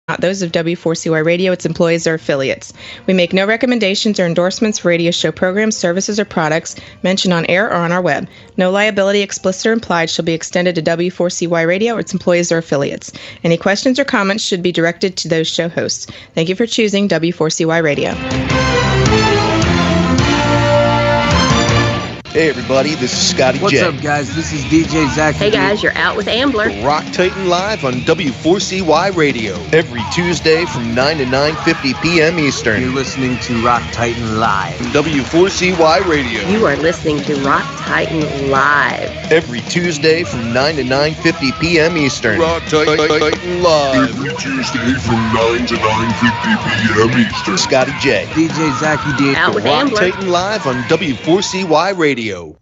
not those of W4CY Radio, its employees, or affiliates. We make no recommendations or endorsements for radio show programs, services, or products mentioned on air or on our web. No liability, explicit or implied, shall be extended to W4CY Radio or its employees or affiliates. Any questions or comments should be directed to those show hosts. Thank you for choosing W4CY Radio. Hey everybody, this is Scotty J. What's up, guys? This is DJ Zach. Hey guys, you're out with Ambler. Rock Titan Live on W4CY Radio every Tuesday from 9 to 9:50 p.m. Eastern. You're listening to Rock Titan Live. W4CY Radio. You are listening to Rock Titan Live every Tuesday from 9 to 9:50 p.m. Eastern. Rock Titan Live every Tuesday from 9 to 9:50 p.m. Eastern. Scotty J. DJ Zachy D. Out with Rock Ambler. Titan Live on W4CY Radio. Hey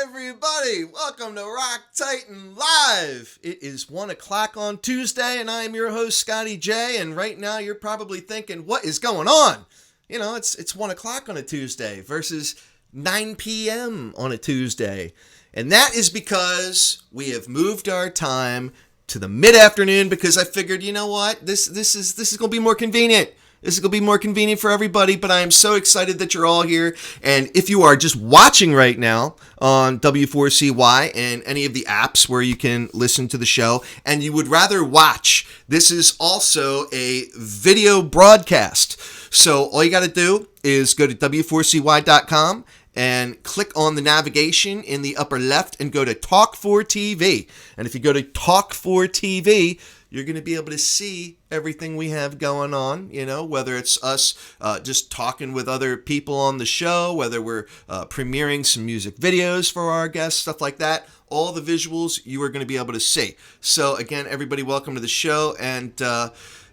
everybody, welcome to Rock Titan Live. It is 1 o'clock on Tuesday and I am your host Scotty J, and right now you're probably thinking, what is going on? You know, it's 1 o'clock on a Tuesday versus 9 p.m. on a Tuesday. And that is because we have moved our time to the mid-afternoon because I figured, you know what, this is going to be more convenient. This is going to be more convenient for everybody, but I am so excited that you're all here. And if you are just watching right now on W4CY and any of the apps where you can listen to the show, and you would rather watch, this is also a video broadcast. So all you got to do is go to W4CY.com and click on the navigation in the upper left and go to Talk 4 TV. And if you go to Talk 4 TV, you're going to be able to see everything we have going on, you know, whether it's us just talking with other people on the show, whether we're premiering some music videos for our guests, stuff like that. All the visuals you are going to be able to see. So, again, everybody, welcome to the show. And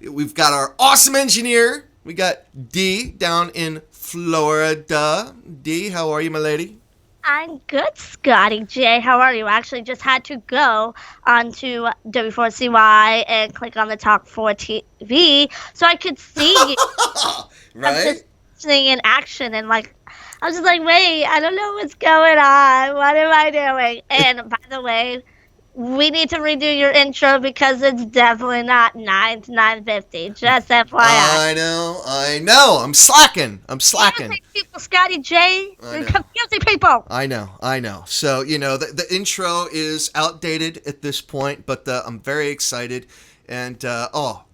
we've got our awesome engineer. We got Dee down in Florida. Dee, how are you, my lady? I'm good, Scotty J. How are you? I actually just had to go onto W4CY and click on the Talk 4 TV so I could see you. Right? I'm just listening in action and I was just like, wait, I don't know what's going on. What am I doing? And by the way, we need to redo your intro because it's definitely not 9 to 9:50. Just FYI. I know. I'm slacking. Confusing people, Scotty J. You're confusing people. I know. So, you know, the intro is outdated at this point, but I'm very excited. And,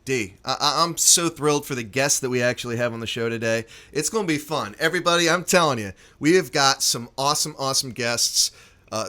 Dee, I'm so thrilled for the guests that we actually have on the show today. It's going to be fun. Everybody, I'm telling you, we have got some awesome guests.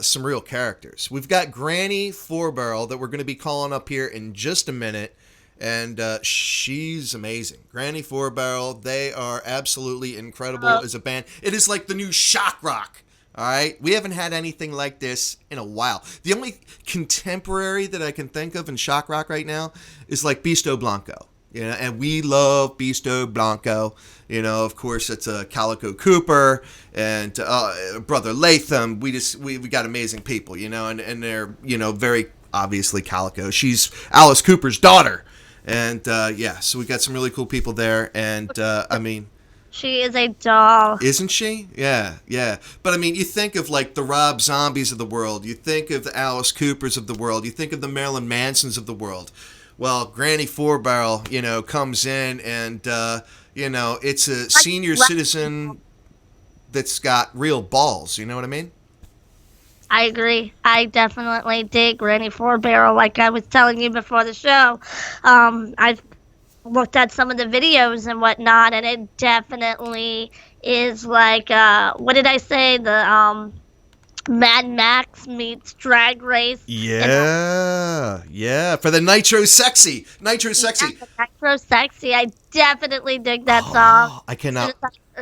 Some real characters. We've got Granny Four Barrel that we're going to be calling up here in just a minute, and she's amazing. Granny Four Barrel, they are absolutely incredible as a band. It is like the new shock rock. All right, we haven't had anything like this in a while. The only contemporary that I can think of in shock rock right now is like Beasto Blanco. You know, and we love Beasto Blanco. You know, of course, it's Calico Cooper and Brother Latham. We got amazing people, you know, and they're, you know, very obviously Calico. She's Alice Cooper's daughter. And, so we got some really cool people there. And, I mean... She is a doll. Isn't she? Yeah. But, I mean, you think of, like, the Rob Zombies of the world. You think of the Alice Coopers of the world. You think of the Marilyn Mansons of the world. Well, Granny Four Barrel, you know, comes in and, you know, it's a senior citizen that's got real balls. You know what I mean? I agree. I definitely dig Granny Four Barrel, like I was telling you before the show. I've looked at some of the videos and whatnot, and it definitely is like, what did I say? The, Mad Max meets Drag Race. Yeah. For the Nitro Sexy. Yeah, Nitro Sexy. I definitely dig that song. I cannot.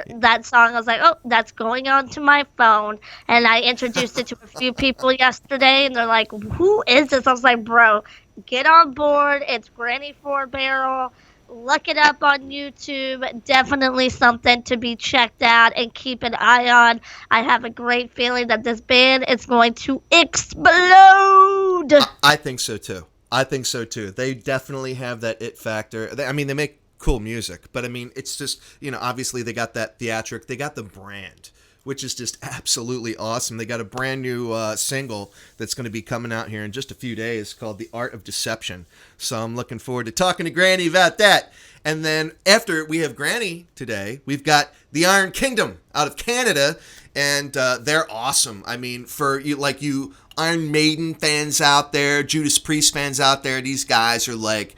That song, I was like, oh, that's going on to my phone. And I introduced it to a few people yesterday, and they're like, who is this? I was like, bro, get on board. It's Granny Four Barrel. Look it up on YouTube. Definitely something to be checked out and keep an eye on. I have a great feeling that this band is going to explode. I think so too. They definitely have that it factor. They make cool music, but I mean, it's just, you know, obviously they got that theatric, they got the brand. which is just absolutely awesome. They got a brand new single that's going to be coming out here in just a few days called The Art of Deception. So I'm looking forward to talking to Granny about that. And then after we have Granny today, we've got the Iron Kingdom out of Canada, and they're awesome. I mean, for you Iron Maiden fans out there, Judas Priest fans out there, these guys are like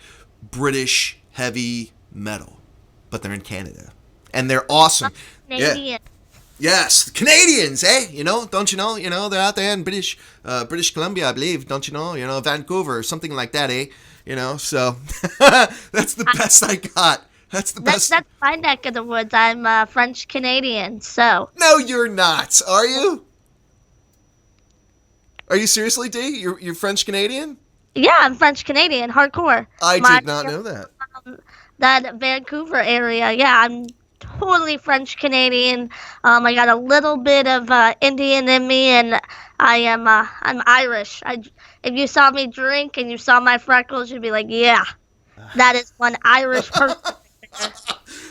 British heavy metal, but they're in Canada. And they're awesome. Canadian. Yeah. Yes, Canadians, eh? Don't you know, they're out there in British Columbia, I believe. Don't you know, Vancouver or something like that, eh? So that's the best I got. That's the best. That's my neck of the woods. I'm French Canadian, so. No, you're not. Are you? Are you seriously, D? You're French Canadian? Yeah, I'm French Canadian, hardcore. I did not know that. That Vancouver area, yeah, I'm totally French Canadian. I got a little bit of Indian in me, and I'm Irish. If you saw me drink and you saw my freckles, you'd be like, yeah, that is one Irish person.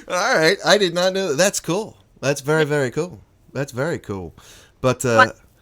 All right, I did not know that. That's cool. That's very, very cool. That's very cool. But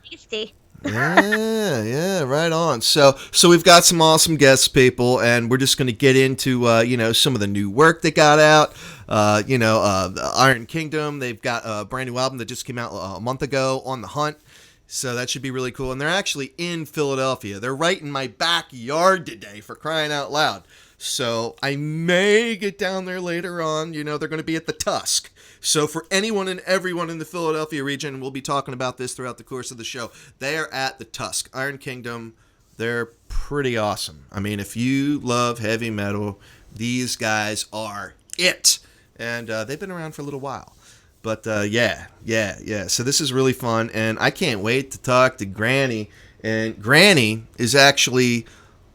tasty. yeah, right on. So we've got some awesome guest people, and we're just going to get into some of the new work that got out. Iron Kingdom, they've got a brand new album that just came out a month ago, On the Hunt. So that should be really cool. And they're actually in Philadelphia. They're right in my backyard today, for crying out loud. So I may get down there later on. They're going to be at the Tusk. So for anyone and everyone in the Philadelphia region, we'll be talking about this throughout the course of the show. They are at the Tusk. Iron Kingdom, they're pretty awesome. I mean, if you love heavy metal, these guys are it. And they've been around for a little while. But yeah. So this is really fun. And I can't wait to talk to Granny. And Granny is actually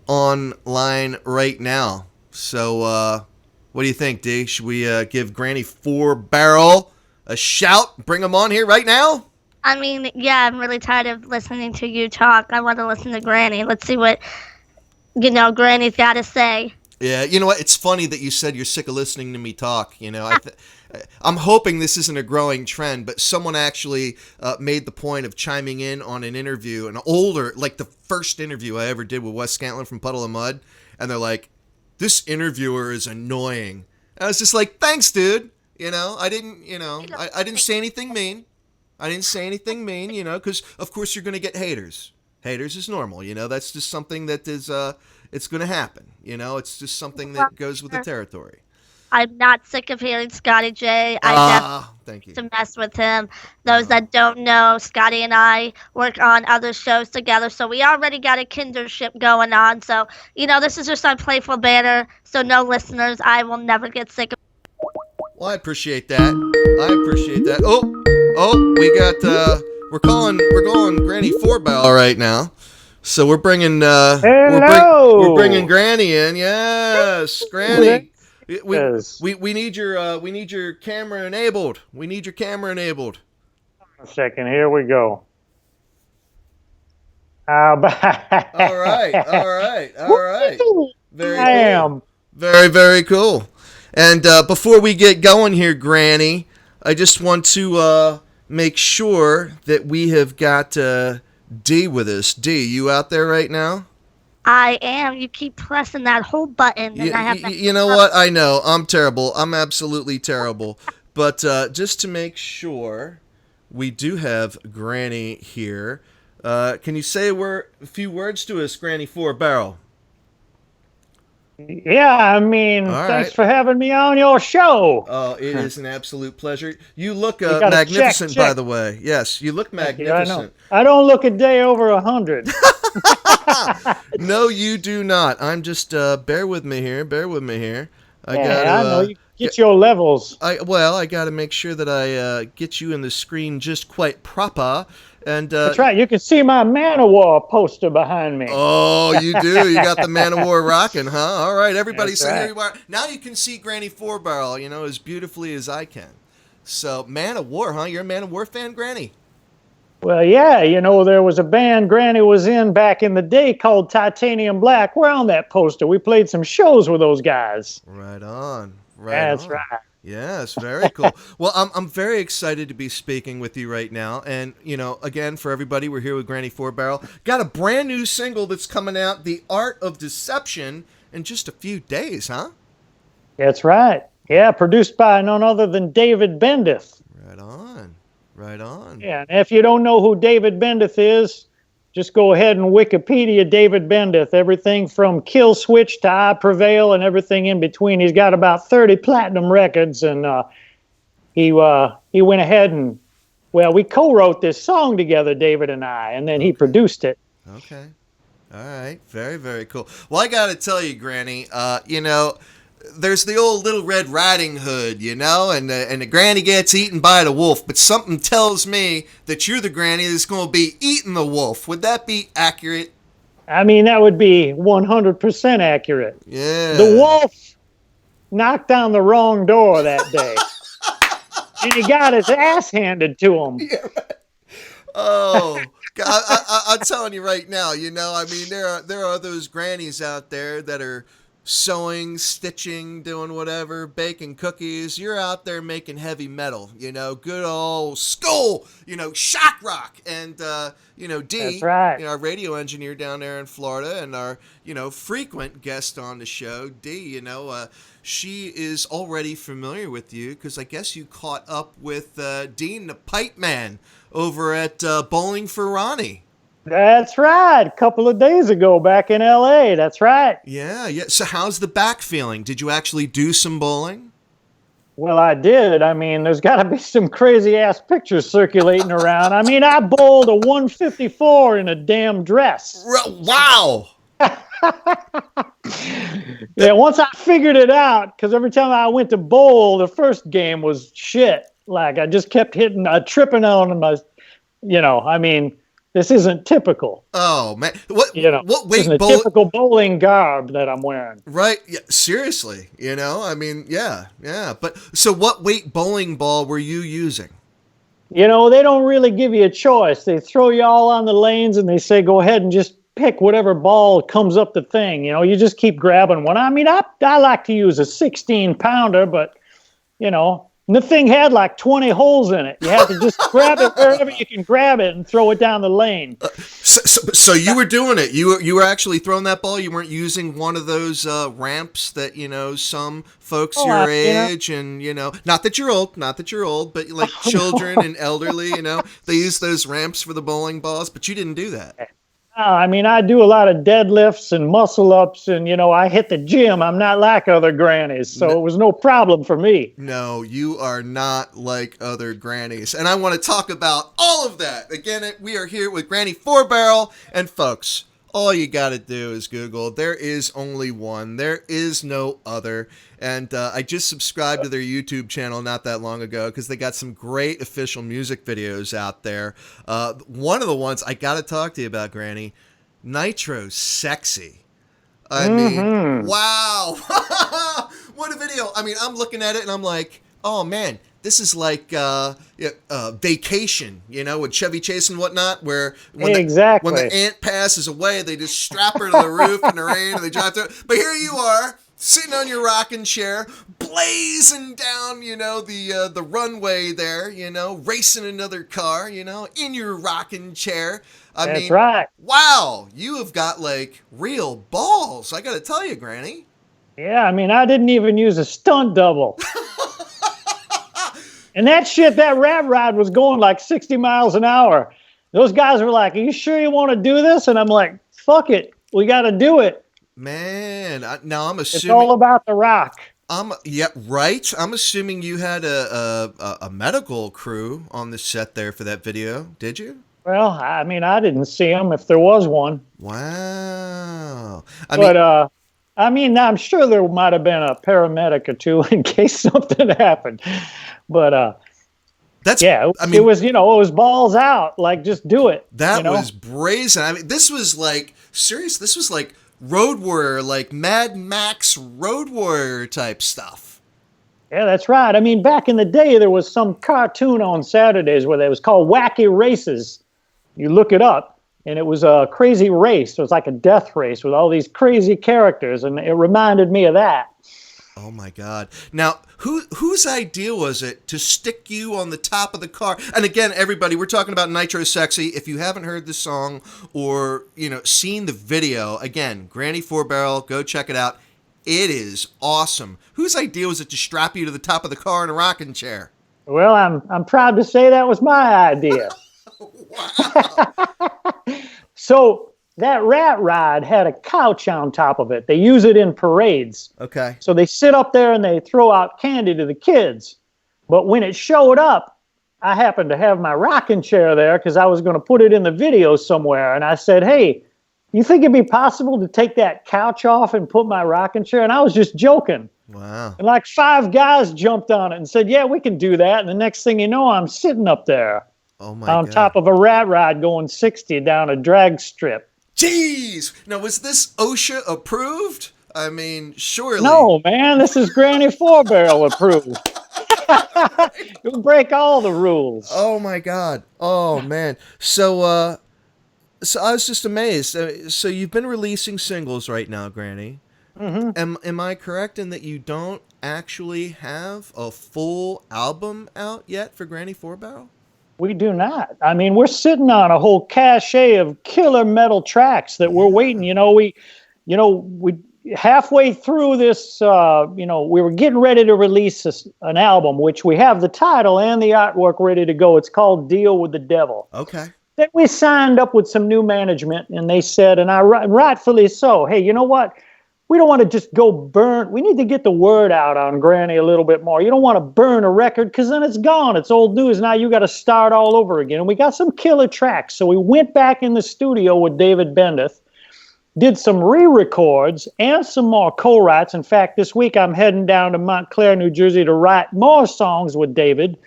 online right now. So what do you think, D? Should we give Granny 4 Barrel a shout? Bring him on here right now? I mean, yeah, I'm really tired of listening to you talk. I want to listen to Granny. Let's see what, Granny's got to say. Yeah, you know what? It's funny that you said you're sick of listening to me talk. I'm hoping this isn't a growing trend, but someone actually made the point of chiming in on an interview, an older, like the first interview I ever did with Wes Scantlin from Puddle of Mud, and they're like, this interviewer is annoying. And I was just like, thanks, dude. I didn't say anything mean. Because of course you're going to get haters. Haters is normal, that's just something that is, it's going to happen. It's just something that goes with the territory. I'm not sick of hearing Scotty J. Thank you. To mess with him. Those that don't know, Scotty and I work on other shows together, so we already got a kindership going on. So, this is just our playful banter. So, no listeners, I will never get sick of. Well, I appreciate that. Oh, we got we're calling Granny 4 Barrel right now. So we're bringing we're bringing Granny in. Yes, Granny. We need your camera enabled. A second, here we go. All right. Very cool. am. Very, very cool. And before we get going here, Granny, I just want to make sure that we have got D with us. D, you out there right now? I am. You keep pressing that whole button. And I have to you know what? I know. I'm terrible. I'm absolutely terrible. But just to make sure, we do have Granny here. Can you say a few words to us, Granny 4 Barrel? Yeah, I mean, thanks for having me on your show. Oh, it is an absolute pleasure. You look magnificent, by the way. Yes, you look magnificent. I don't look a day over 100. No, you do not. I'm just, bear with me here. I know. You get your levels. I got to make sure that I get you in the screen just quite proper. And that's right. You can see my Man-O-War poster behind me. Oh, you do. You got the Man-O-War rocking, huh? All right, everybody. So here you are. Now you can see Granny 4 Barrel, as beautifully as I can. So Man-O-War, huh? You're a Man-O-War fan, Granny? Well, yeah. There was a band Granny was in back in the day called Titanium Black. We're on that poster. We played some shows with those guys. Right on. That's right. Yes, very cool. Well, I'm very excited to be speaking with you right now. And, again, for everybody, we're here with Granny Four Barrel. Got a brand new single that's coming out, The Art of Deception, in just a few days, huh? That's right. Yeah, produced by none other than David Bendeth. Right on. Right on. Yeah, and if you don't know who David Bendeth is, just go ahead and Wikipedia David Bendeth. Everything from Kill Switch to I Prevail and everything in between. He's got about 30 platinum records, and he went ahead and, we co-wrote this song together, David and I, and then he produced it. Okay. All right. Very, very cool. Well, I got to tell you, Granny, there's the old Little Red Riding Hood, and the granny gets eaten by the wolf, but something tells me that you're the granny that's going to be eating the wolf. Would that be accurate? I mean, that would be 100% accurate. Yeah. The wolf knocked on the wrong door that day, and he got his ass handed to him. Yeah, right. Oh, I'm telling you right now, there are those grannies out there that are sewing, stitching, doing whatever, baking cookies. You're out there making heavy metal, good old school, shock rock. And, Dee, that's right. Our radio engineer down there in Florida and our, frequent guest on the show, Dee, she is already familiar with you because I guess you caught up with Dean the Pipe Man over at Bowling for Ronnie. That's right. A couple of days ago back in L.A. That's right. Yeah. So how's the back feeling? Did you actually do some bowling? Well, I did. I mean, there's got to be some crazy-ass pictures circulating around. I mean, I bowled a 154 in a damn dress. Wow. Yeah, once I figured it out, because every time I went to bowl, the first game was shit. Like, I just kept tripping on my, this isn't typical. Oh man, what weight isn't a typical bowling garb that I'm wearing? Right? Yeah, seriously. Yeah. But so, what weight bowling ball were you using? They don't really give you a choice. They throw you all on the lanes and they say go ahead and just pick whatever ball comes up the thing. You just keep grabbing one. I mean, I like to use a 16-pounder, but and the thing had like 20 holes in it. You had to just grab it wherever you can grab it and throw it down the lane. So you were doing it. You were actually throwing that ball. You weren't using one of those ramps that some folks your age and not that you're old, but like children and elderly. They use those ramps for the bowling balls, but you didn't do that. I mean, I do a lot of deadlifts and muscle ups, and I hit the gym. I'm not like other grannies, so it was no problem for me. No, you are not like other grannies, and I want to talk about all of that. Again, we are here with Granny Four Barrel, and folks, all you got to do is Google. There is only one. There is no other. And I just subscribed to their YouTube channel not that long ago because they got some great official music videos out there. One of the ones I got to talk to you about, Granny, Nitro Sexy. I mean, wow. What a video. I mean, I'm looking at it and I'm like, oh, man. This is like Vacation, with Chevy Chase and whatnot, where when the ant passes away, they just strap her to the roof in the rain and they drive through. But here you are, sitting on your rocking chair, blazing down, the runway there, racing another car, in your rocking chair. That's right. Wow, you have got like real balls. I got to tell you, Granny. Yeah, I mean, I didn't even use a stunt double. And that rat ride was going like 60 miles an hour. Those guys were like, are you sure you want to do this? And I'm like, fuck it. We got to do it. Man, now I'm assuming. It's all about the rock. Right. I'm assuming you had a medical crew on the set there for that video. Did you? Well, I mean, I didn't see him if there was one. Wow. I'm sure there might have been a paramedic or two in case something happened. But it was balls out. Like, just do it. That was brazen. I mean, this was like serious. This was like Road Warrior, like Mad Max Road Warrior type stuff. Yeah, that's right. I mean, back in the day, there was some cartoon on Saturdays where it was called Wacky Races. You look it up, and it was a crazy race. It was like a death race with all these crazy characters, and it reminded me of that. Oh my God. Now, whose idea was it to stick you on the top of the car? And again, everybody, we're talking about Nitro Sexy. If you haven't heard the song or, seen the video, again, Granny Four Barrel, go check it out. It is awesome. Whose idea was it to strap you to the top of the car in a rocking chair? Well, I'm proud to say that was my idea. Wow. So that rat ride had a couch on top of it. They use it in parades. Okay. So they sit up there and they throw out candy to the kids. But when it showed up, I happened to have my rocking chair there because I was going to put it in the video somewhere. And I said, hey, you think it'd be possible to take that couch off and put my rocking chair? And I was just joking. Wow. And like 5 guys jumped on it and said, yeah, we can do that. And the next thing you know, I'm sitting up there on top of a rat ride going 60 down a drag strip. Jeez. Now, was this OSHA approved? I mean, surely. No, man, this is Granny Four Barrel approved. You'll break all the rules. Oh, my God. Oh, man. So I was just amazed. So you've been releasing singles right now, Granny. Mm-hmm. Am I correct in that you don't actually have a full album out yet for Granny Four Barrel? We do not. I mean, we're sitting on a whole cachet of killer metal tracks that we're waiting. We halfway through this, we were getting ready to release an album, which we have the title and the artwork ready to go. It's called Deal with the Devil. Okay. Then we signed up with some new management, and they said, and rightfully so, hey, you know what? We don't want to just go burn. We need to get the word out on Granny a little bit more. You don't want to burn a record because then it's gone. It's old news. Now you got to start all over again. And we got some killer tracks. So we went back in the studio with David Bendeth, did some re-records and some more co-writes. In fact, this week I'm heading down to Montclair, New Jersey to write more songs with David.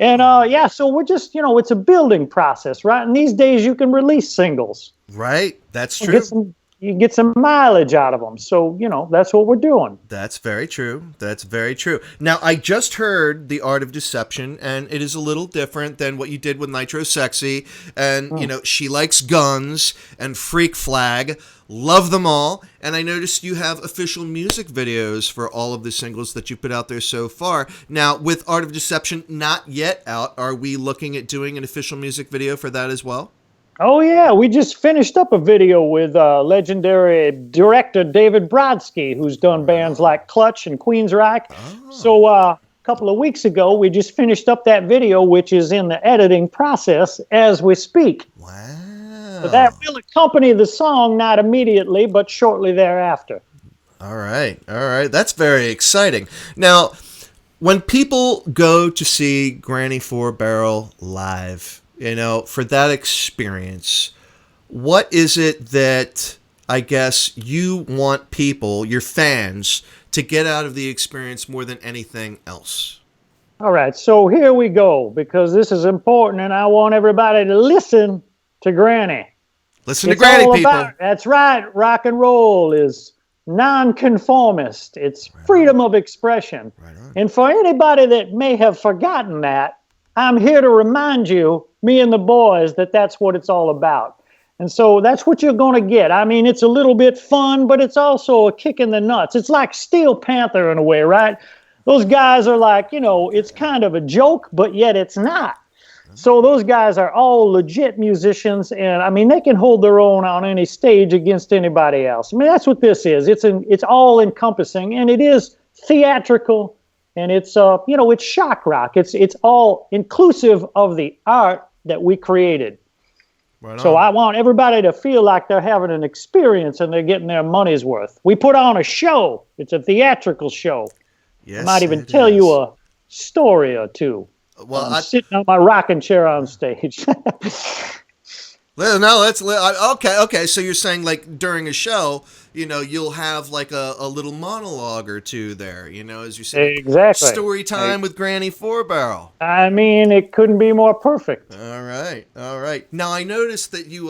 And so we're just, it's a building process, right? And these days you can release singles. Right. That's true. You can get some mileage out of them. So, that's what we're doing. That's very true. That's very true. Now, I just heard The Art of Deception, and it is a little different than what you did with Nitro Sexy. And, She Likes Guns and Freak Flag. Love them all. And I noticed you have official music videos for all of the singles that you put out there so far. Now, with Art of Deception not yet out, are we looking at doing an official music video for that as well? Oh, yeah. We just finished up a video with legendary director David Brodsky, who's done bands like Clutch and Queensryche. Oh. So a couple of weeks ago, we just finished up that video, which is in the editing process as we speak. Wow. So that will accompany the song, not immediately, but shortly thereafter. All right. That's very exciting. Now, when people go to see Granny Four Barrel live, for that experience, what is it that I guess you want people, your fans, to get out of the experience more than anything else? All right, so here we go, because this is important, and I want everybody to listen to Granny. Listen to Granny, people. That's right. Rock and roll is nonconformist. It's freedom of expression. Right on. And for anybody that may have forgotten that, I'm here to remind you, me and the boys, that that's what it's all about. And so that's what you're going to get. I mean, it's a little bit fun, but it's also a kick in the nuts. It's like Steel Panther in a way, right? Those guys are like, it's kind of a joke, but yet it's not. So those guys are all legit musicians, and I mean, they can hold their own on any stage against anybody else. I mean, that's what this is. It's all encompassing, and it is theatrical, and it's it's shock rock. It's all inclusive of the art that we created. Right. So I want everybody to feel like they're having an experience and they're getting their money's worth. We put on a show. It's a theatrical show. Yes, I might even tell you a story or two. Well, I'm sitting on my rocking chair on stage. Okay. So you're saying like during a show, you'll have like a little monologue or two there, as you say. Exactly. Story time with Granny Four Barrel. I mean, it couldn't be more perfect. All right. Now I noticed that you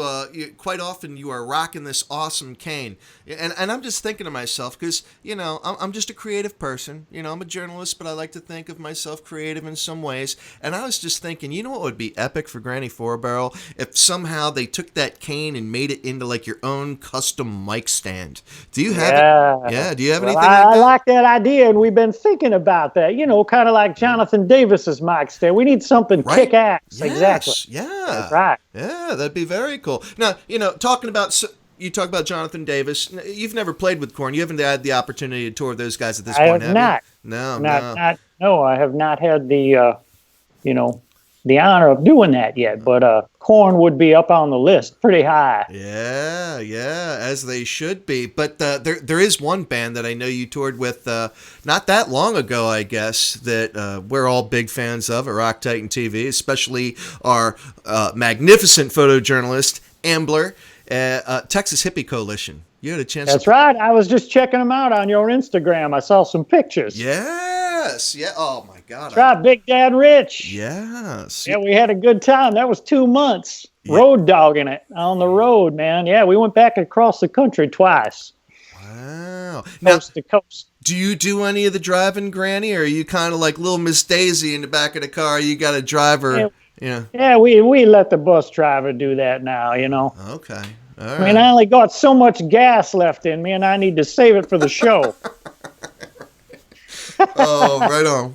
quite often you are rocking this awesome cane, and I'm just thinking to myself because I'm just a creative person. I'm a journalist, but I like to think of myself creative in some ways. And I was just thinking, what would be epic for Granny Four Barrel if somehow they took that cane and made it into like your own custom mic stand. band. Do you have do you have Well, anything I like that? like that idea, and we've been thinking about that. You know, kind of like Jonathan Davis's Mike Stay. We need something Right. kick-ass. Yes, Exactly. Yeah. That's right. Yeah, that'd be very cool. Now, you talk about Jonathan Davis. You've never played with Korn. You haven't had the opportunity to tour with those guys at this I point, have have not. you? No, No, I have not had the, the honor of doing that yet. But Korn would be up on the list pretty high. Yeah, as they should be. But there is one band that I know you toured with not that long ago, I guess, that we're all big fans of at Rock Titan TV, especially our magnificent photojournalist, Ambler, Texas Hippie Coalition. You had a chance That's to... right. I was just checking them out on your Instagram. I saw some pictures. Yes. Yeah. Oh, my God. That's right. Big Dad Rich. Yes. Yeah, we had a good time. That was 2 months. Road dogging it on the road, man. Yeah, we went back across the country twice. Wow. Now, Coast to coast. do you do any of the driving, Granny, or are you kind of like little Miss Daisy in the back of the car? You got a driver. Yeah, we let the bus driver do that now, you know. Okay. All I right. mean, I only got so much gas left in me, and I need to save it for the show. Oh,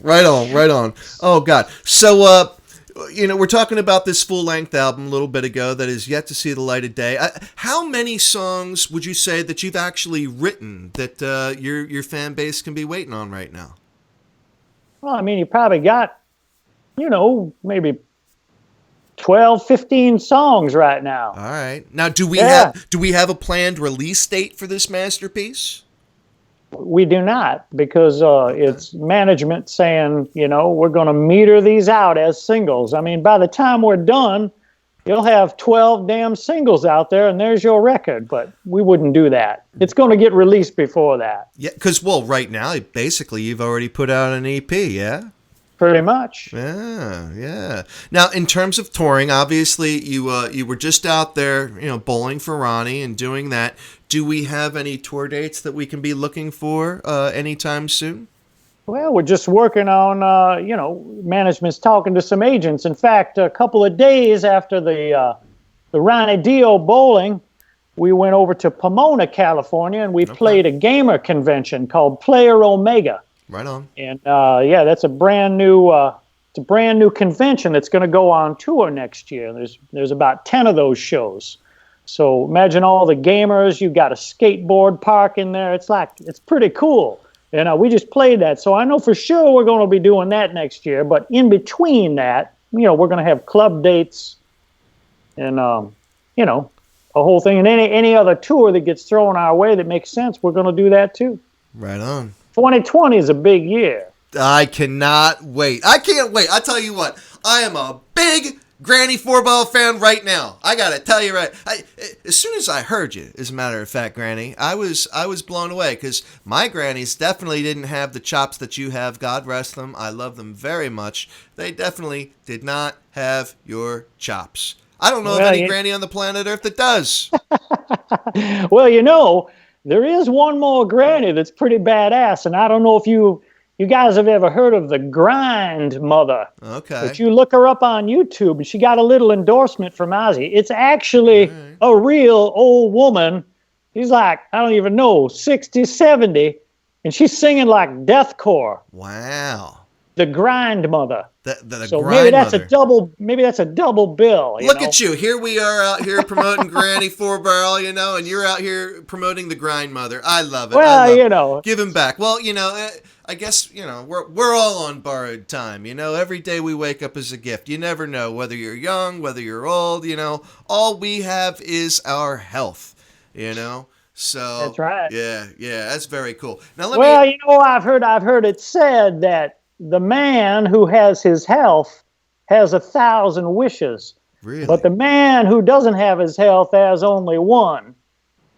right on. Oh, God. So, we're talking about this full-length album a little bit ago that is yet to see the light of day. How many songs would you say that you've actually written that your fan base can be waiting on right now? Well, I mean, you probably got, maybe 12, 15 songs right now. All right. Now, do we have a planned release date for this masterpiece? We do not, because it's management saying, we're going to meter these out as singles. I mean, by the time we're done, you'll have 12 damn singles out there, and there's your record. But we wouldn't do that. It's going to get released before that. Yeah, because, right now, basically, you've already put out an EP, yeah? Pretty much. Yeah. Now, in terms of touring, obviously, you were just out there, bowling for Ronnie and doing that. Do we have any tour dates that we can be looking for anytime soon? Well, we're just working on, management's talking to some agents. In fact, a couple of days after the Ronnie Dio bowling, we went over to Pomona, California, and we played a gamer convention called Player Omega. Right on. And that's a brand new convention that's going to go on tour next year. There's about 10 of those shows. So imagine all the gamers. You got a skateboard park in there. It's pretty cool. And we just played that. So I know for sure we're going to be doing that next year. But in between that, we're going to have club dates and a whole thing. And any other tour that gets thrown our way that makes sense, we're going to do that too. Right on. 2020 is a big year. I cannot wait. I can't wait. I tell you what, I am a big Granny 4-Ball fan right now. I gotta tell you as soon as I heard you, as a matter of fact, Granny, I was blown away, because my grannies definitely didn't have the chops that you have. God rest them. I love them very much. They definitely did not have your chops. I don't know of any granny on the planet Earth that does. Well, there is one more granny that's pretty badass, and I don't know if you guys have ever heard of the Grind Mother. Okay. But you look her up on YouTube, and she got a little endorsement from Ozzy. It's actually a real old woman. She's like, I don't even know, 60, 70, and she's singing like deathcore. Wow. The Grind Mother. So maybe that's a double bill. Look at you. Here we are out here promoting Granny 4-Barrel, and you're out here promoting the Grind Mother. I love it. Well, Give him back. Well, I guess, we're all on borrowed time. Every day we wake up is a gift. You never know whether you're young, whether you're old, all we have is our health, So that's right. Yeah, that's very cool. Now I've heard it said that the man who has his health has 1,000 wishes. Really? But the man who doesn't have his health has only one.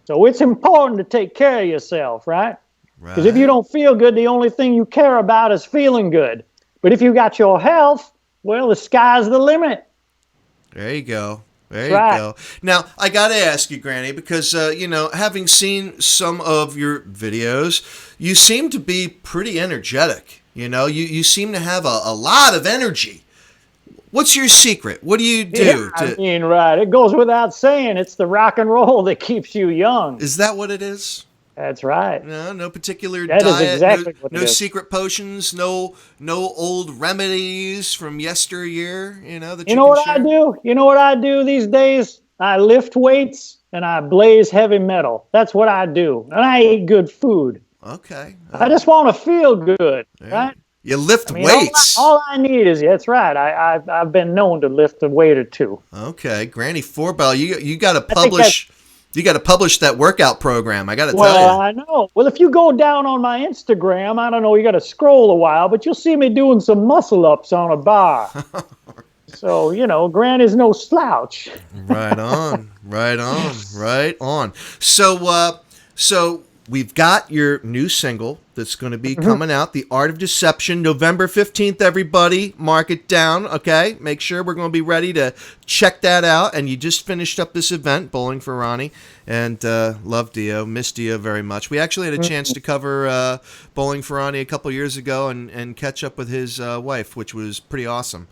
So it's important to take care of yourself, right? Because if you don't feel good, the only thing you care about is feeling good. But if you got your health, well, the sky's the limit. There you go. Go. Now, I got to ask you, Granny, because, having seen some of your videos, you seem to be pretty energetic. You seem to have a lot of energy. What's your secret? What do you do? Right. It goes without saying. It's the rock and roll that keeps you young. Is that what it is? That's right. No particular That is diet, exactly what it no is. secret potions, no old remedies from yesteryear. That You know what I do? You know what I do these days? I lift weights and I blaze heavy metal. That's what I do. And I eat good food. Okay. I just want to feel good, right? You lift weights. All I need is, that's right. I've been known to lift a weight or two. Okay, Granny Four Barrel, you got to publish. You got to publish that workout program. I got to tell you. Well, I know. Well, if you go down on my Instagram, I don't know, you got to scroll a while, but you'll see me doing some muscle ups on a bar. So, Granny's no slouch. Right on. Right on. Right on. So we've got your new single that's going to be coming out, The Art of Deception, November 15th, everybody. Mark it down, okay? Make sure we're going to be ready to check that out. And you just finished up this event, Bowling for Ronnie, and love Dio, miss Dio very much. We actually had a chance to cover Bowling for Ronnie a couple years ago and catch up with his wife, which was pretty awesome.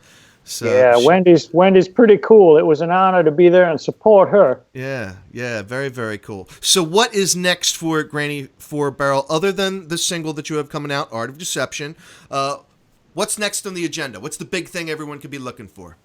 So yeah, Wendy's pretty cool. It was an honor to be there and support her. Yeah, very, very cool. So what is next for Granny Four Barrel, other than the single that you have coming out, Art of Deception? What's next on the agenda? What's the big thing everyone could be looking for?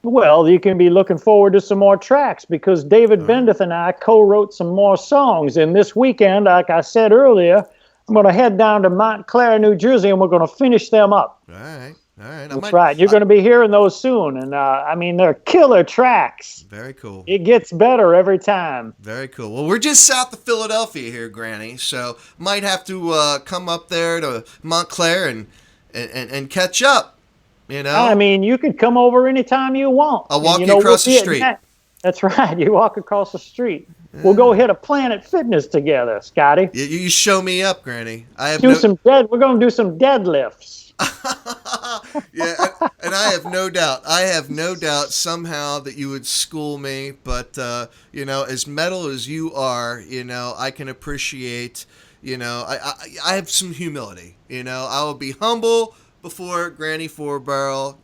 Well, you can be looking forward to some more tracks because David Bendeth and I co-wrote some more songs. And this weekend, like I said earlier, I'm going to head down to Montclair, New Jersey, and we're going to finish them up. All right. That's right. You're going to be hearing those soon. And, they're killer tracks. Very cool. It gets better every time. Very cool. Well, we're just south of Philadelphia here, Granny, so might have to come up there to Montclair and catch up, you could come over anytime you want. I'll walk you across the street. That's right. You walk across the street. Yeah. We'll go hit a Planet Fitness together, Scotty. You show me up, Granny. We're going to do some deadlifts. Yeah, and I have no doubt somehow that you would school me, but as metal as you are, I can appreciate, I have some humility, I will be humble before Granny Four Barrel,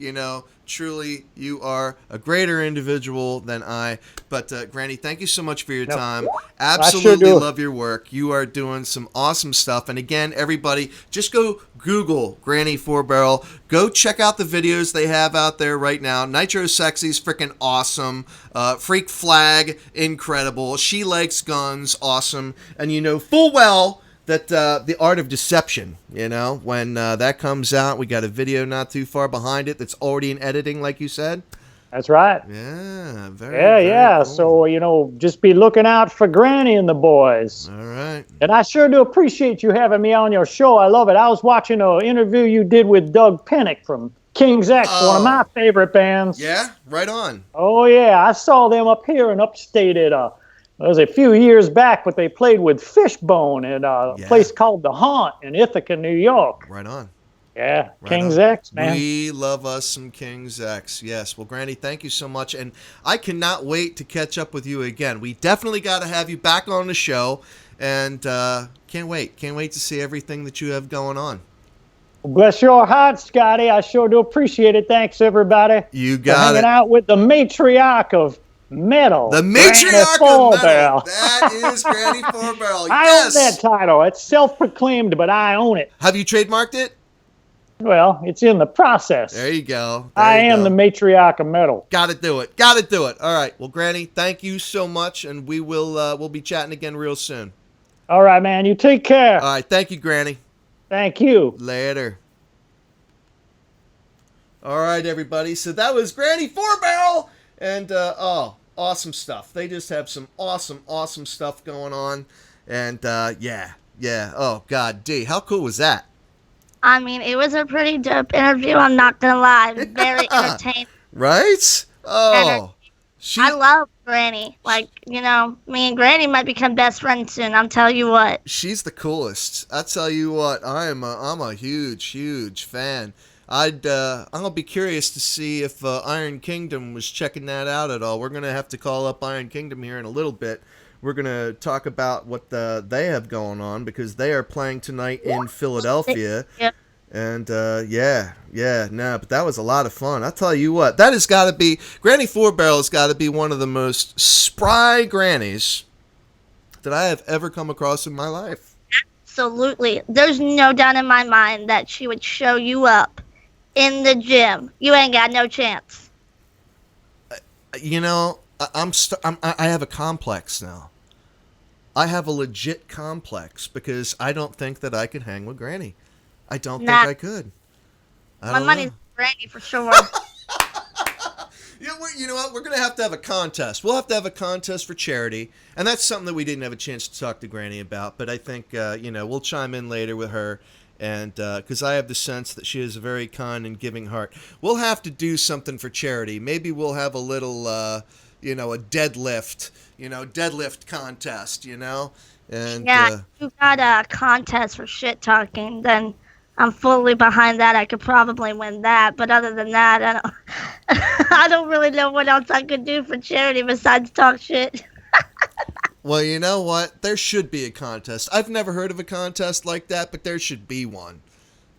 truly you are a greater individual than I. But Granny, thank you so much for your time. Absolutely love your work. You are doing some awesome stuff. And again, everybody, just go Google Granny Four Barrel. Go check out the videos they have out there right now. Nitro Sexy's freaking awesome. Freak Flag, incredible. She Likes Guns, awesome. And full well that The Art of Deception, when that comes out, we got a video not too far behind it that's already in editing, like you said. That's right. Yeah, very cool. So, just be looking out for Granny and the boys. All right. And I sure do appreciate you having me on your show. I love it. I was watching an interview you did with Doug Pennick from King's X, one of my favorite bands. Yeah, right on. Oh, yeah. I saw them up here in upstate it was a few years back, but they played with Fishbone at a place called The Haunt in Ithaca, New York. Right on. Yeah, right King's X, man. We love us some King's X. Yes. Well, Granny, thank you so much. And I cannot wait to catch up with you again. We definitely got to have you back on the show. And can't wait. Can't wait to see everything that you have going on. Bless your heart, Scotty. I sure do appreciate it. Thanks, everybody. You got hanging out with the matriarch of metal. The matriarch of metal. That is Granny Four Barrel. I own that title. It's self-proclaimed, but I own it. Have you trademarked it? Well, it's in the process. There you go. I am the matriarch of metal. Got to do it. All right. Well, Granny, thank you so much, and we'll be chatting again real soon. All right, man. You take care. All right. Thank you, Granny. Thank you. Later. All right, everybody. So that was Granny Four Barrel, and awesome stuff. They just have some awesome stuff going on, and yeah. Oh God, D, how cool was that? It was a pretty dope interview. I'm not gonna lie, it was very entertaining. Right? Oh, I love Granny. Me and Granny might become best friends soon. I'm telling you what. She's the coolest. I tell you what, I'm a huge fan. I'm gonna be curious to see if Iron Kingdom was checking that out at all. We're gonna have to call up Iron Kingdom here in a little bit. We're gonna talk about what they have going on because they are playing tonight in Philadelphia. Yep. And but that was a lot of fun. I'll tell you what, that has got to be Granny Four Barrel has got to be one of the most spry grannies that I have ever come across in my life. Absolutely. There's no doubt in my mind that she would show you up in the gym. You ain't got no chance. You know, I have a complex now. I have a legit complex because I don't think that I could hang with Granny. I don't think I could. My money's Granny for sure. You know what? We're going to have a contest. We'll have to have a contest for charity. And that's something that we didn't have a chance to talk to Granny about. But I think, we'll chime in later with her. And because I have the sense that she has a very kind and giving heart. We'll have to do something for charity. Maybe we'll have a little, a deadlift contest, And, if you got a contest for shit talking, then I'm fully behind that. I could probably win that. But other than that, I don't really know what else I could do for charity besides talk shit. Well, you know what? There should be a contest. I've never heard of a contest like that, but there should be one.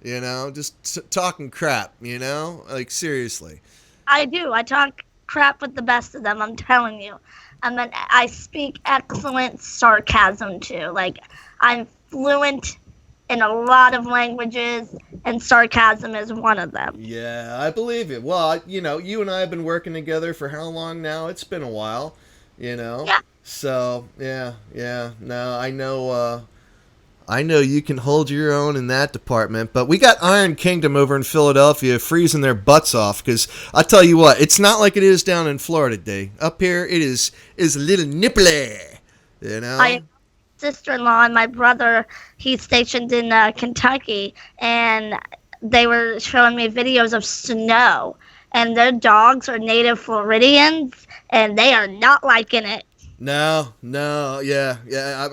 Just talking crap, Like, seriously. I do. I talk crap with the best of them, I'm telling you. And then I speak excellent sarcasm, too. Like, I'm fluent in a lot of languages, and sarcasm is one of them. Yeah, I believe it. Well, you and I have been working together for how long now? It's been a while, Yeah. So, yeah. No, I know you can hold your own in that department, but we got Iron Kingdom over in Philadelphia freezing their butts off, because I tell you what, it's not like it is down in Florida, D. Up here, it is a little nipply, My sister-in-law and my brother, he's stationed in Kentucky, and they were showing me videos of snow, and their dogs are native Floridians, and they are not liking it. No, yeah,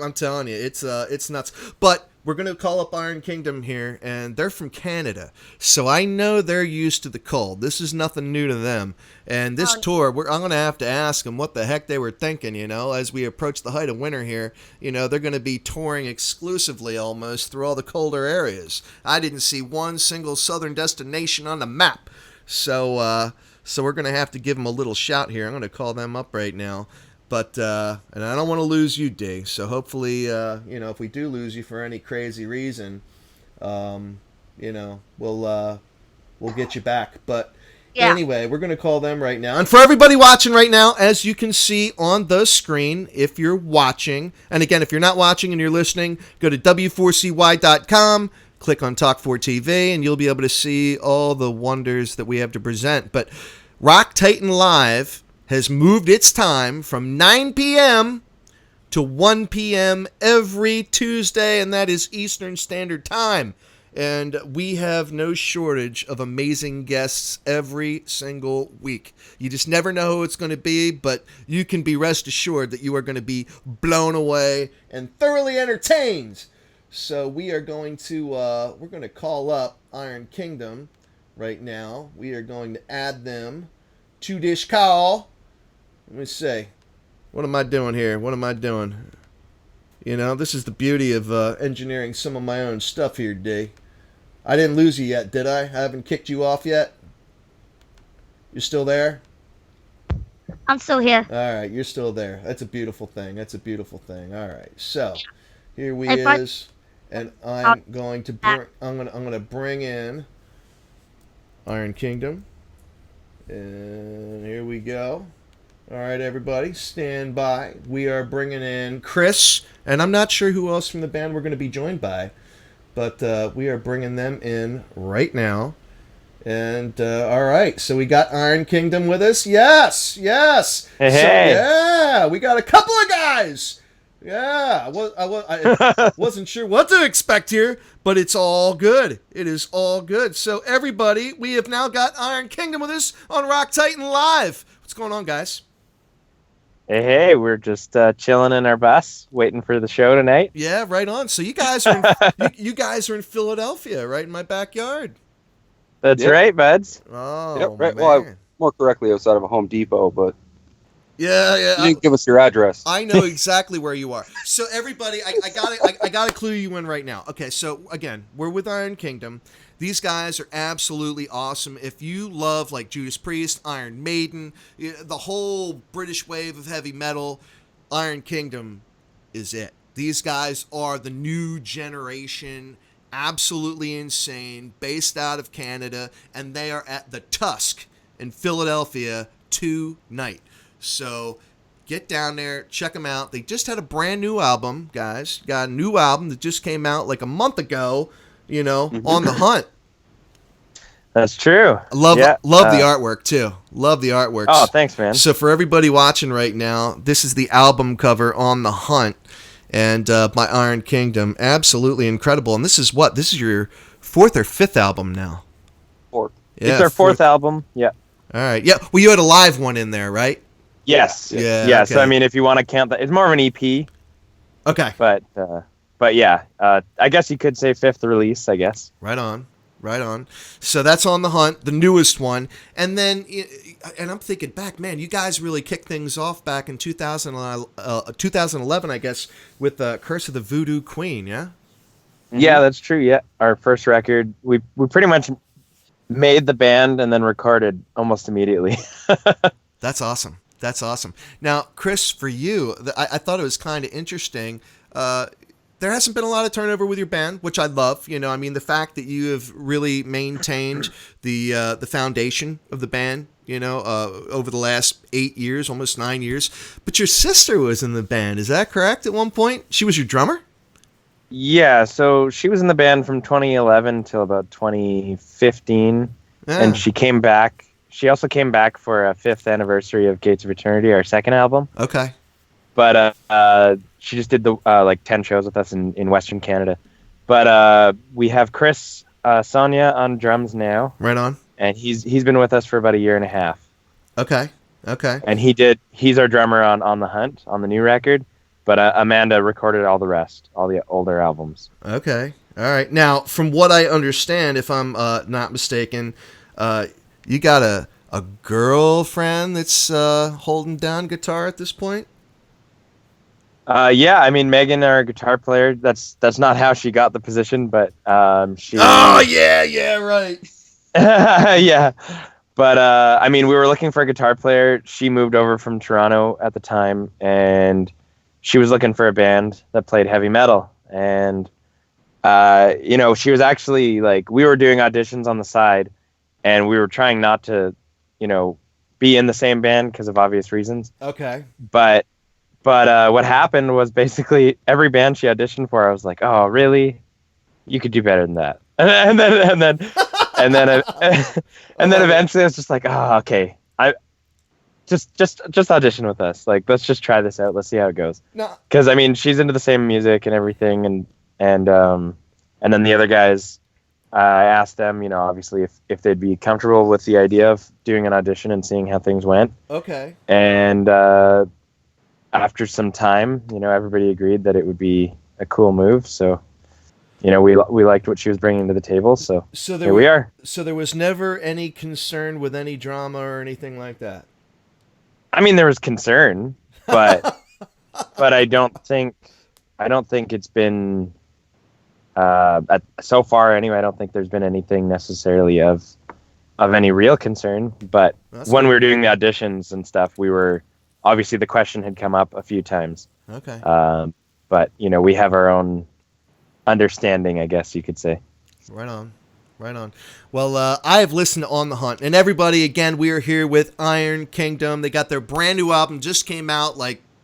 I'm telling you, it's nuts. But we're gonna call up Iron Kingdom here, and they're from Canada, so I know they're used to the cold. This is nothing new to them. And this tour, I'm gonna have to ask them what the heck they were thinking. As we approach the height of winter here, they're gonna be touring exclusively almost through all the colder areas. I didn't see one single southern destination on the map, so we're gonna have to give them a little shout here. I'm gonna call them up right now. But, and I don't want to lose you, D. So hopefully, if we do lose you for any crazy reason, we'll get you back. But anyway, we're going to call them right now. And for everybody watching right now, as you can see on the screen, if you're watching, and again, if you're not watching and you're listening, go to W4CY.com, click on Talk 4 TV, and you'll be able to see all the wonders that we have to present. But Rock Titan Live has moved its time from 9 p.m. to 1 p.m. every Tuesday, and that is Eastern Standard Time. And we have no shortage of amazing guests every single week. You just never know who it's going to be, but you can be rest assured that you are going to be blown away and thoroughly entertained. So we are going to we're going to call up Iron Kingdom right now. We are going to add them to this call. Let me see. What am I doing here? What am I doing? This is the beauty of engineering some of my own stuff here, D. I didn't lose you yet, did I? I haven't kicked you off yet? You're still there? I'm still here. All right, you're still there. That's a beautiful thing. All right, so here we is, and I'm going to bring in Iron Kingdom, and here we go. All right, everybody, stand by. We are bringing in Chris, and I'm not sure who else from the band we're going to be joined by, but we are bringing them in right now. And, all right, so we got Iron Kingdom with us. Yes. Hey. Yeah, we got a couple of guys. Yeah, I wasn't sure what to expect here, but it's all good. It is all good. So, everybody, we have now got Iron Kingdom with us on Rock Titan Live. What's going on, guys? Hey, we're just chilling in our bus, waiting for the show tonight. Yeah, right on. So you guys are you guys are in Philadelphia, right in my backyard. That's right, buds. Oh, right. man. Well, more correctly, outside of a Home Depot, but yeah. You didn't give us your address. I know exactly where you are. So everybody, I gotta clue you in right now. Okay, so again, we're with Iron Kingdom. These guys are absolutely awesome. If you love like Judas Priest, Iron Maiden, the whole British wave of heavy metal, Iron Kingdom is it. These guys are the new generation, absolutely insane, based out of Canada, and they are at the Tusk in Philadelphia tonight. So get down there, check them out. They just had a brand new album, guys. Got a new album that just came out like a month ago, On the Hunt. That's true. Love the artwork too. Love the artwork. Oh, thanks, man. So for everybody watching right now, this is the album cover, On the Hunt, and by Iron Kingdom. Absolutely incredible. And this is what? This is your 4th or 5th album now? 4th. Yeah, it's our 4th album. Yeah. All right. Yeah. Well, you had a live one in there, right? Yes. Yeah. Yeah. Okay. So I mean, if you want to count that, it's more of an EP. Okay. But yeah, I guess you could say 5th release. I guess. Right on. So that's On the Hunt, the newest one. And then, and I'm thinking back, man, you guys really kicked things off back in 2011, I guess, with Curse of the Voodoo Queen, yeah? Yeah, that's true. Yeah, our first record, we pretty much made the band and then recorded almost immediately. That's awesome. Now, Chris, for you, I thought it was kind of interesting. There hasn't been a lot of turnover with your band, which I love. I mean, the fact that you have really maintained the foundation of the band, over the last 8 years, almost 9 years. But your sister was in the band, is that correct? At one point, she was your drummer? Yeah, so she was in the band from 2011 till about 2015, and she came back. She also came back for a 5th anniversary of Gates of Eternity, our second album. Okay. But she just did the 10 shows with us in Western Canada. But we have Chris Sonia on drums now. Right on. And he's been with us for about a year and a half. Okay. And he's our drummer on the Hunt, on the new record. But Amanda recorded all the rest, all the older albums. Okay. All right. Now, from what I understand, if I'm not mistaken, you got a girlfriend that's holding down guitar at this point? Yeah, I mean, Megan, our guitar player, that's not how she got the position, but she... Oh, yeah, right. Yeah. But, I mean, we were looking for a guitar player. She moved over from Toronto at the time, and she was looking for a band that played heavy metal. And, she was actually, we were doing auditions on the side, and we were trying not to, be in the same band because of obvious reasons. Okay. But what happened was basically every band she auditioned for, I was like, "Oh, really? You could do better than that." And then eventually I was just like, "Oh, okay. I just audition with us. Let's just try this out. Let's see how it goes." No. Because I mean, she's into the same music and everything, and then the other guys, I asked them, obviously if they'd be comfortable with the idea of doing an audition and seeing how things went. Okay. And after some time, everybody agreed that it would be a cool move. So, we liked what she was bringing to the table. So here we are. So there was never any concern with any drama or anything like that? I mean, there was concern, but I don't think it's been, so far anyway, I don't think there's been anything necessarily of any real concern. But when we were doing the auditions and stuff, obviously the question had come up a few times. Okay. But, we have our own understanding, I guess you could say. Right on. Well, I have listened to On the Hunt. And everybody, again, we are here with Iron Kingdom. They got their brand new album, just came out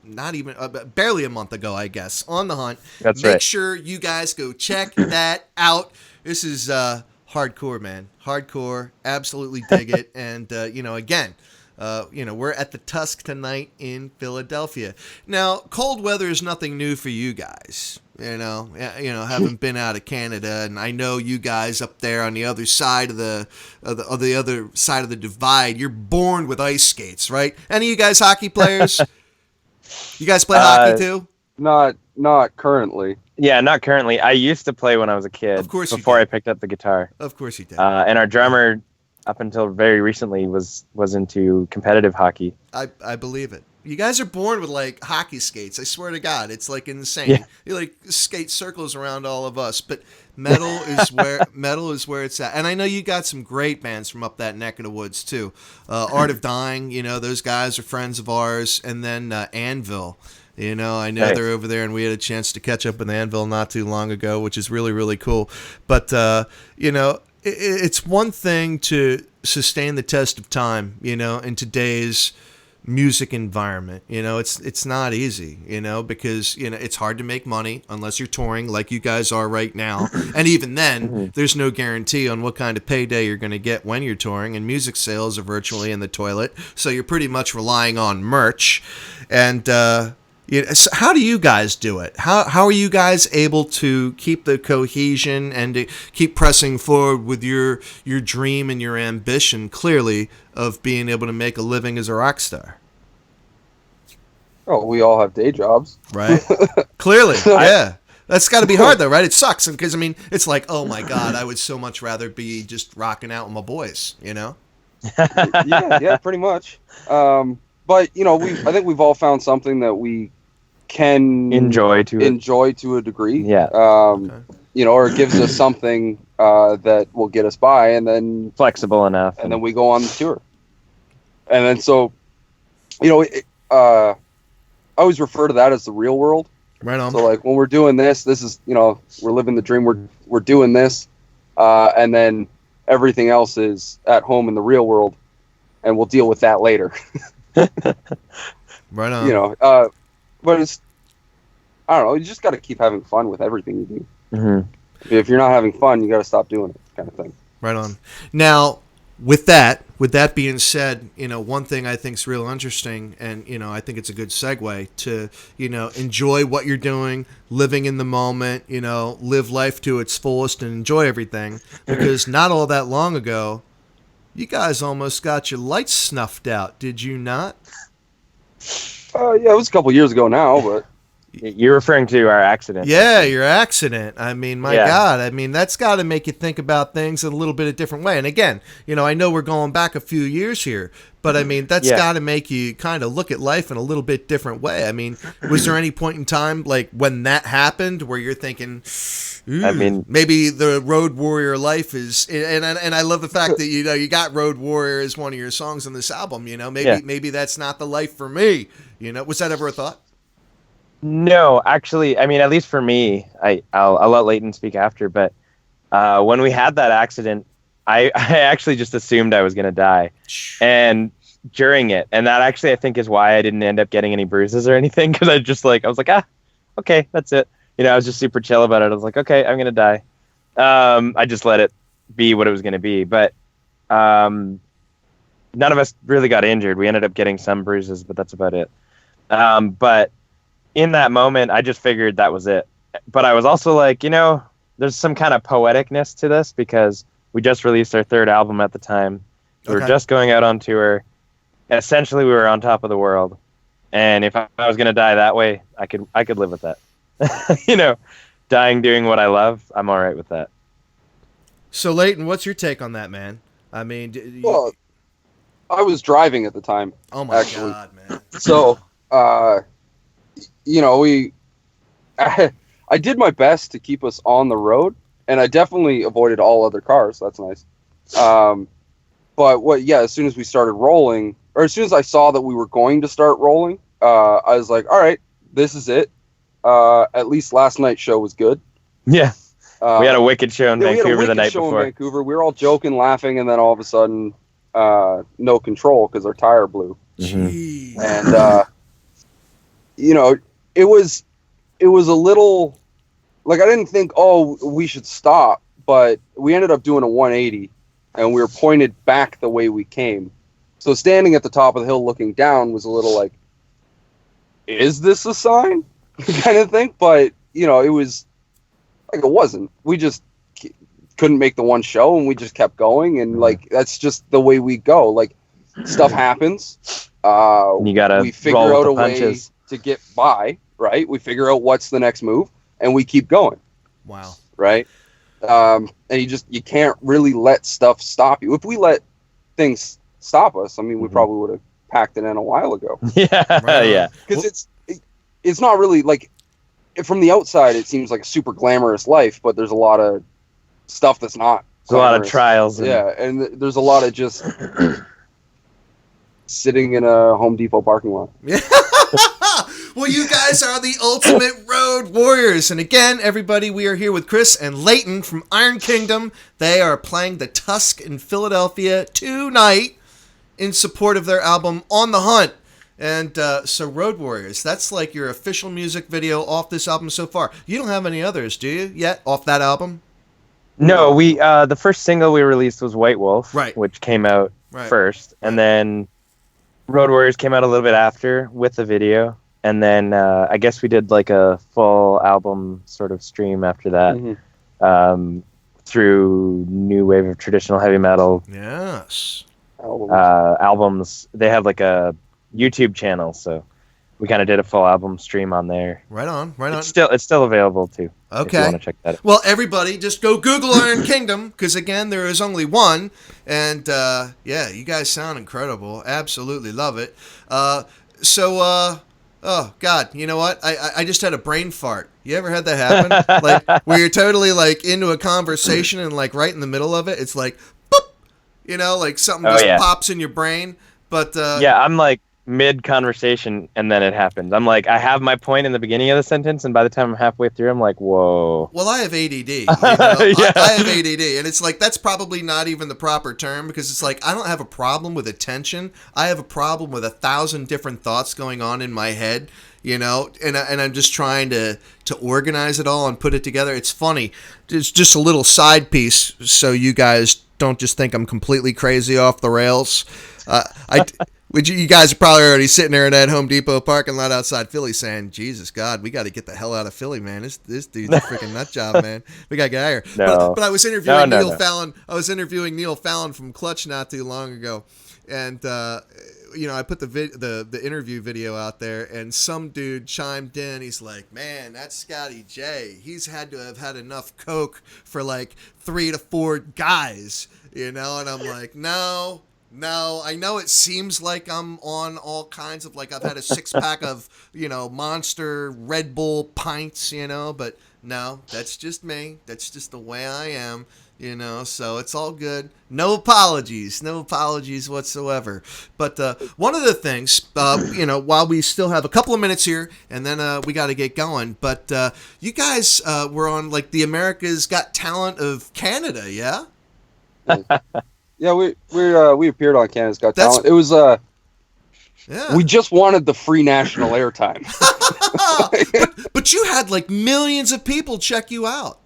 not even, barely a month ago, I guess. On the Hunt. That's right. Make sure you guys go check that out. This is hardcore, man. Hardcore. Absolutely dig it. And, again... we're at the Tusk tonight in Philadelphia. Now, cold weather is nothing new for you guys. Haven't been out of Canada, and I know you guys up there on the other side of the other side of the divide. You're born with ice skates, right? Any of you guys hockey players? You guys play hockey too? Not currently. Yeah, not currently. I used to play when I was a kid. Of course, before I picked up the guitar. Of course, you did. And our drummer, up until very recently, was into competitive hockey. I believe it. You guys are born with hockey skates. I swear to God, it's insane. Yeah. You skate circles around all of us, but metal is where it's at. And I know you got some great bands from up that neck of the woods too. Art of Dying, those guys are friends of ours, and then Anvil. You know, I know they're over there, and we had a chance to catch up with Anvil not too long ago, which is really, really cool. But, you know, it's one thing to sustain the test of time, you know, in today's music environment. You know, it's not easy, you know, because, you know, it's hard to make money unless you're touring like you guys are right now. And even then, there's no guarantee on what kind of payday you're going to get when you're touring, and music sales are virtually in the toilet. So you're pretty much relying on merch. And, so how do you guys do it? How are you guys able to keep the cohesion and to keep pressing forward with your dream and your ambition, clearly, of being able to make a living as a rock star? Oh, we all have day jobs. Right? Clearly, yeah. That's got to be hard, though, right? It sucks. Because, I mean, it's like, oh, my God, I would so much rather be just rocking out with my boys, you know? yeah, pretty much. But, you know, I think we've all found something that we can enjoy to a degree. Yeah. You know, or it gives us something that will get us by, and then flexible enough, and then we go on the tour. And then so, you know, I always refer to that as the real world. Right on. So like when we're doing this is, you know, we're living the dream. We're doing this, and then everything else is at home in the real world, and we'll deal with that later. Right on. You know, but it's, I don't know, you just got to keep having fun with everything you do. Mm-hmm. If you're not having fun, you got to stop doing it, kind of thing. Right on. Now, with that being said, you know, one thing I think is real interesting, and, you know, I think it's a good segue to, you know, enjoy what you're doing, living in the moment, you know, live life to its fullest and enjoy everything, because not all that long ago, you guys almost got your lights snuffed out, did you not? Yeah, it was a couple years ago now, but you're referring to our accident. Yeah, your accident. I mean, my God. I mean, that's got to make you think about things in a little bit of a different way. And again, you know, I know we're going back a few years here, but I mean, that's got to make you kind of look at life in a little bit different way. I mean, was there any point in time, like when that happened, where you're thinking, I mean, maybe the Road Warrior life is, and I love the fact that, you know, you got Road Warrior as one of your songs on this album, you know, maybe that's not the life for me, you know, was that ever a thought? No, actually, I mean, at least for me, I'll let Leighton speak after, but when we had that accident, I actually just assumed I was going to die, and during it, and that actually I think is why I didn't end up getting any bruises or anything, because I was like, okay, that's it. You know, I was just super chill about it. I was like, okay, I'm going to die. I just let it be what it was going to be, but none of us really got injured. We ended up getting some bruises, but that's about it. But in that moment, I just figured that was it. But I was also like, you know, there's some kind of poeticness to this, because we just released our third album at the time. We were just going out on tour. Essentially, we were on top of the world. And if I was going to die that way, I could live with that. You know, dying doing what I love, I'm all right with that. So, Leighton, what's your take on that, man? I mean, well, I was driving at the time. Oh my God, man! So, you know, I did my best to keep us on the road, and I definitely avoided all other cars. That's nice. But as soon as we started rolling, or as soon as I saw that we were going to start rolling, I was like, all right, this is it. At least last night's show was good. Yeah. We had a wicked show in Vancouver the night before. In Vancouver. We were all joking, laughing, and then all of a sudden, no control because our tire blew. Mm-hmm. And, you know, it was a little, like, I didn't think, we should stop, but we ended up doing a 180, and we were pointed back the way we came. So standing at the top of the hill looking down was a little like, is this a sign? kind of thing. But, you know, it was, like, it wasn't. We just couldn't make the one show, and we just kept going, and, like, that's just the way we go. Like, stuff happens. You gotta we figure out a way to get by, right? We figure out what's the next move, and we keep going. Wow. Right? And you can't really let stuff stop you. If we let things stop us, I mean, we probably would have packed it in a while ago. Yeah, right. Yeah. Because it's not really, like, from the outside, it seems like a super glamorous life, but there's a lot of stuff that's not. There's a lot of trials. Yeah, and there's a lot of just sitting in a Home Depot parking lot. Yeah. Well, you guys are the ultimate road warriors. And again, everybody, we are here with Chris and Leighton from Iron Kingdom. They are playing the Tusk in Philadelphia tonight in support of their album On the Hunt. And so Road Warriors, that's like your official music video off this album so far. You don't have any others, do you, yet, off that album? No, we the first single we released was White Wolf, right, which came out first. And then Road Warriors came out a little bit after with the video. And then I guess we did like a full album sort of stream after that through new wave of traditional heavy metal. Yes. Albums. They have like a YouTube channel, so we kind of did a full album stream on there. Right on. It's still available too. Okay. If you want to check that out. Well, everybody, just go Google Iron Kingdom, because again, there is only one, and yeah, you guys sound incredible. Absolutely love it. Oh God, you know what? I just had a brain fart. You ever had that happen? Like where you're totally like into a conversation and like right in the middle of it, it's like, boop, you know, like something just pops in your brain. But yeah, I'm like mid-conversation, and then it happens. I'm like, I have my point in the beginning of the sentence, and by the time I'm halfway through, I'm like, whoa. Well, I have ADD. You know? I have ADD, and it's like, that's probably not even the proper term, because it's like, I don't have a problem with attention. I have a problem with 1,000 different thoughts going on in my head, you know, and I'm just trying to organize it all and put it together. It's funny. It's just a little side piece, so you guys don't just think I'm completely crazy off the rails. You guys are probably already sitting there in that Home Depot parking lot outside Philly saying, Jesus God, we got to get the hell out of Philly, man. This dude's a freaking nut job, man. We got to get out of here. No. But I was interviewing Neil Fallon. I was interviewing Neil Fallon from Clutch not too long ago. And, you know, I put the interview video out there, and some dude chimed in. He's like, man, that's Scotty J. He's had to have had enough Coke for like 3 to 4 guys, you know? And I'm like, No, I know it seems like I'm on all kinds of, like, I've had a 6-pack of, you know, Monster Red Bull pints, you know, but no, that's just me. That's just the way I am, you know, so it's all good. No apologies whatsoever. But one of the things, you know, while we still have a couple of minutes here, and then we got to get going, but you guys were on, like, the America's Got Talent of Canada, yeah? Yeah, we appeared on Canada's Got Talent. It was we just wanted the free national airtime. but you had like millions of people check you out.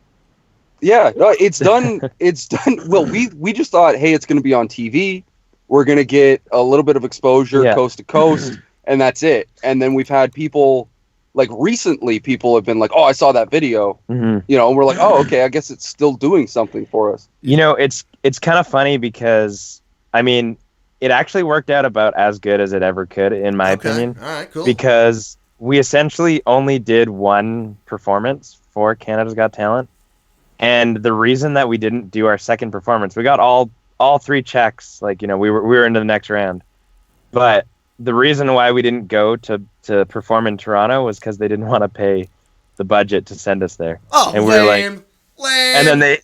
Yeah, no, it's done. It's done. Well, we just thought, hey, it's going to be on TV. We're going to get a little bit of exposure coast to coast, and that's it. And then we've had people, like recently, people have been like, oh, I saw that video, you know, and we're like, oh, okay, I guess it's still doing something for us. You know, it's kind of funny because, I mean, it actually worked out about as good as it ever could, in my opinion. All right, cool. Because we essentially only did one performance for Canada's Got Talent. And the reason that we didn't do our second performance, we got all 3 checks. Like, you know, we were into the next round. But the reason why we didn't go to perform in Toronto was because they didn't want to pay the budget to send us there. Oh, and we lame. And then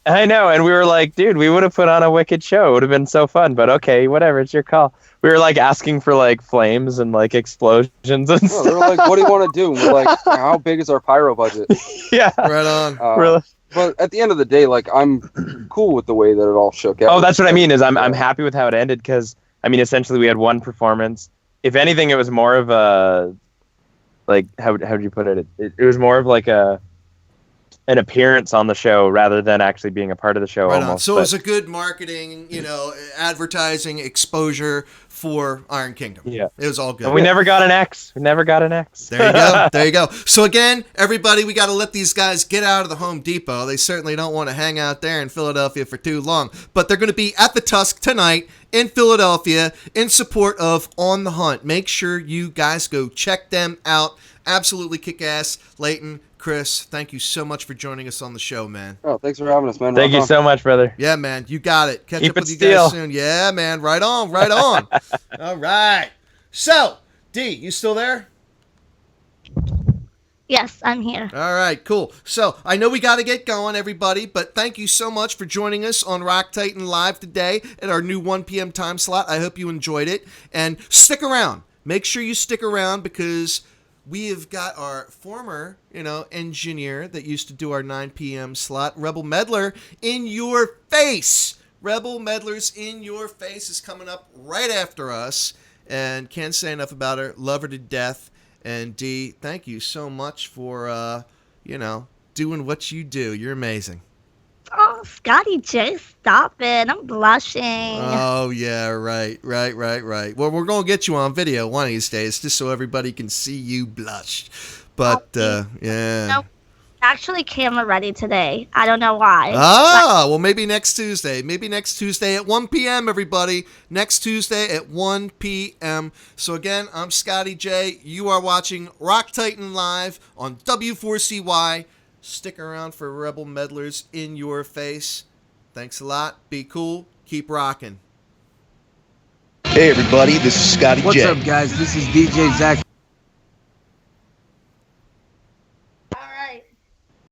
I know, and we were like, dude, we would have put on a wicked show. It would have been so fun, but okay, whatever, it's your call. We were like asking for like flames and like explosions and stuff. They were like, what do you want to do? And we're like, how big is our pyro budget? Yeah. Right on. But at the end of the day, like, I'm cool with the way that it all shook out. Oh, that's what I mean, is I'm happy with how it ended, because, I mean, essentially we had one performance. If anything, it was more of a, like, how would you put it? It was more of like an appearance on the show rather than actually being a part of the show. Right almost. On. So it was a good marketing, you know, advertising exposure for Iron Kingdom. Yeah. It was all good. And we never got an X. There you go. There you go. So again, everybody, we got to let these guys get out of the Home Depot. They certainly don't want to hang out there in Philadelphia for too long. But they're going to be at the Tusk tonight in Philadelphia in support of On the Hunt. Make sure you guys go check them out. Absolutely kick-ass. Leighton, Chris, thank you so much for joining us on the show, man. Oh, thanks for having us, man. Thank you so much, brother. Yeah, man, you got it. Catch Keep up with you steel. guys soon. Yeah, man, right on, right on. All right. So, D, you still there? Yes, I'm here. All right, cool. So, I know we got to get going, everybody, but thank you so much for joining us on Rock Titan Live today at our new 1 p.m. time slot. I hope you enjoyed it. And stick around. Make sure you stick around, because we have got our former, engineer that used to do our 9 p.m. slot, Rebel Meddler, in your face. Rebel Meddler's In Your Face is coming up right after us, and can't say enough about her. Love her to death. And Dee, thank you so much for, doing what you do. You're amazing. Oh, Scotty J, stop it. I'm blushing. Oh, yeah, right. Well, we're going to get you on video one of these days just so everybody can see you blush. But, yeah. No, actually camera ready today. I don't know why. Well, maybe next Tuesday. Maybe next Tuesday at 1 p.m., everybody. Next Tuesday at 1 p.m. So, again, I'm Scotty J. You are watching Rock Titan Live on W4CY. Stick around for Rebel Meddlers In Your Face. Thanks a lot. Be cool. Keep rocking. Hey, everybody. This is Scotty J. What's up, guys? This is DJ Zach.